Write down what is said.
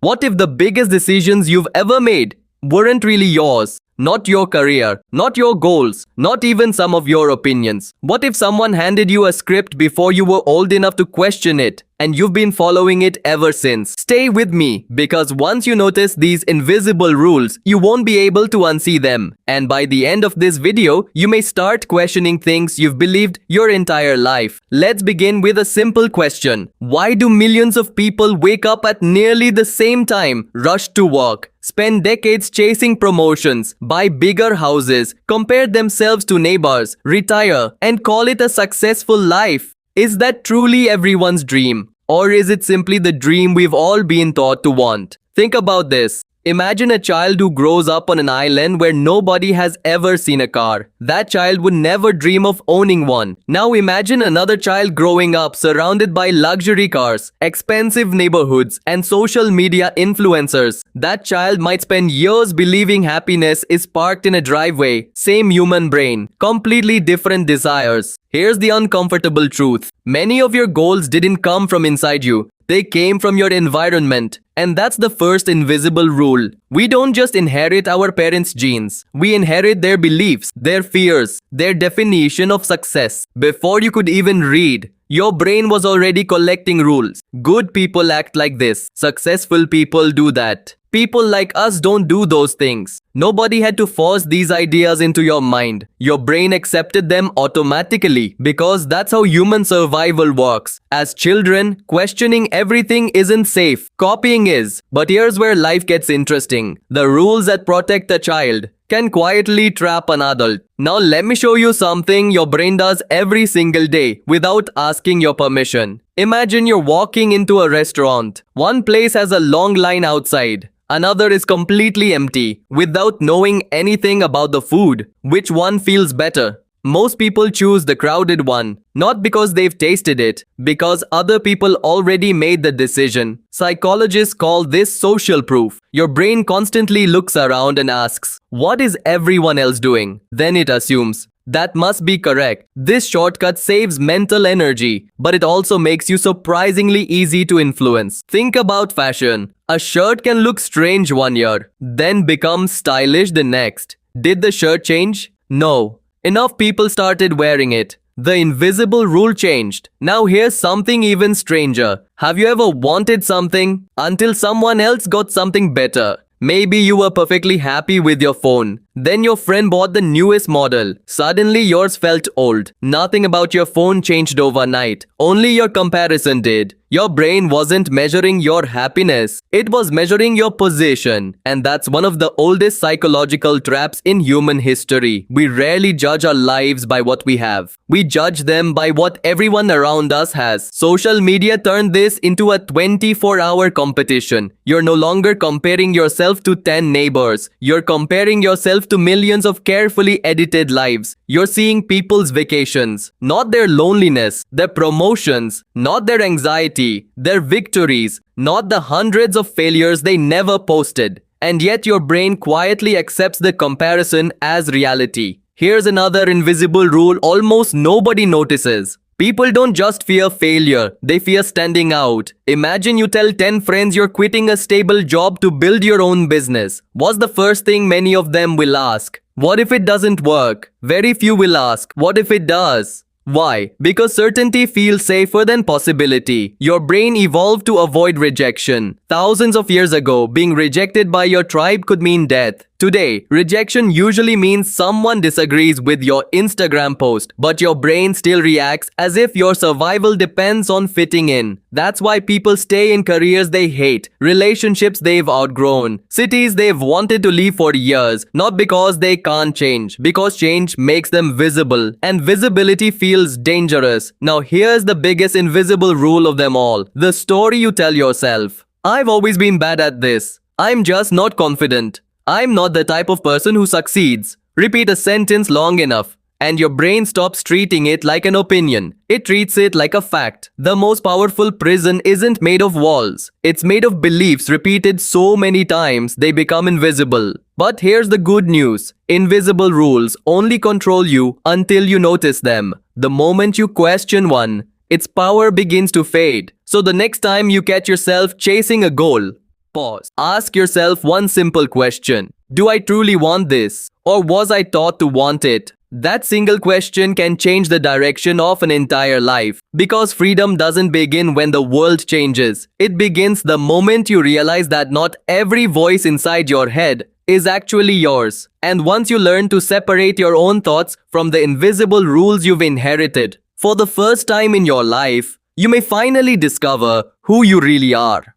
What if the biggest decisions you've ever made weren't really yours? Not your career, not your goals, not even some of your opinions. What if someone handed you a script before you were old enough to question it, and you've been following it ever since? Stay with me, because once you notice these invisible rules, you won't be able to unsee them. And by the end of this video, you may start questioning things you've believed your entire life. Let's begin with a simple question. Why do millions of people wake up at nearly the same time, rush to work, spend decades chasing promotions, buy bigger houses, compare themselves to neighbors, retire, and call it a successful life? Is that truly everyone's dream? Or is it simply the dream we've all been taught to want? Think about this. Imagine a child who grows up on an island where nobody has ever seen a car. That child would never dream of owning one. Now imagine another child growing up surrounded by luxury cars, expensive neighborhoods, and social media influencers. That child might spend years believing happiness is parked in a driveway. Same human brain, completely different desires. Here's the uncomfortable truth. Many of your goals didn't come from inside you. They came from your environment. And that's the first invisible rule. We don't just inherit our parents' genes. We inherit their beliefs, their fears, their definition of success. Before you could even read, your brain was already collecting rules. Good people act like this. Successful people do that. People like us don't do those things. Nobody had to force these ideas into your mind. Your brain accepted them automatically because that's how human survival works. As children, questioning everything isn't safe. Copying is. But here's where life gets interesting. The rules that protect a child can quietly trap an adult. Now let me show you something your brain does every single day without asking your permission. Imagine you're walking into a restaurant. One place has a long line outside. Another is completely empty. Without knowing anything about the food, which one feels better? Most people choose the crowded one, not because they've tasted it, because other people already made the decision. Psychologists call this social proof. Your brain constantly looks around and asks, what is everyone else doing? Then it assumes, that must be correct. This shortcut saves mental energy, but it also makes you surprisingly easy to influence. Think about fashion. A shirt can look strange one year, then become stylish the next. Did the shirt change? No. Enough people started wearing it. The invisible rule changed. Now here's something even stranger. Have you ever wanted something until someone else got something better? Maybe you were perfectly happy with your phone. Then your friend bought the newest model. Suddenly yours felt old. Nothing about your phone changed overnight. Only your comparison did. Your brain wasn't measuring your happiness. It was measuring your position. And that's one of the oldest psychological traps in human history. We rarely judge our lives by what we have. We judge them by what everyone around us has. Social media turned this into a 24-hour competition. You're no longer comparing yourself to 10 neighbors. You're comparing yourself to millions of carefully edited lives. You're seeing people's vacations, not their loneliness, their promotions, not their anxiety, their victories, not the hundreds of failures they never posted. And yet your brain quietly accepts the comparison as reality. Here's another invisible rule almost nobody notices. People don't just fear failure, they fear standing out. Imagine you tell 10 friends you're quitting a stable job to build your own business. What's the first thing many of them will ask? What if it doesn't work? Very few will ask, what if it does? Why? Because certainty feels safer than possibility. Your brain evolved to avoid rejection. Thousands of years ago, being rejected by your tribe could mean death. Today, rejection usually means someone disagrees with your Instagram post, but your brain still reacts as if your survival depends on fitting in. That's why people stay in careers they hate, relationships they've outgrown, cities they've wanted to leave for years, not because they can't change, because change makes them visible, and visibility feels dangerous. Now here's the biggest invisible rule of them all, the story you tell yourself. I've always been bad at this. I'm just not confident. I'm not the type of person who succeeds. Repeat a sentence long enough, and your brain stops treating it like an opinion. It treats it like a fact. The most powerful prison isn't made of walls. It's made of beliefs repeated so many times they become invisible. But here's the good news. Invisible rules only control you until you notice them. The moment you question one, its power begins to fade. So the next time you catch yourself chasing a goal, Pause. Ask yourself one simple question. Do I truly want this? Or was I taught to want it? That single question can change the direction of an entire life. Because freedom doesn't begin when the world changes. It begins the moment you realize that not every voice inside your head is actually yours. And once you learn to separate your own thoughts from the invisible rules you've inherited, for the first time in your life, you may finally discover who you really are.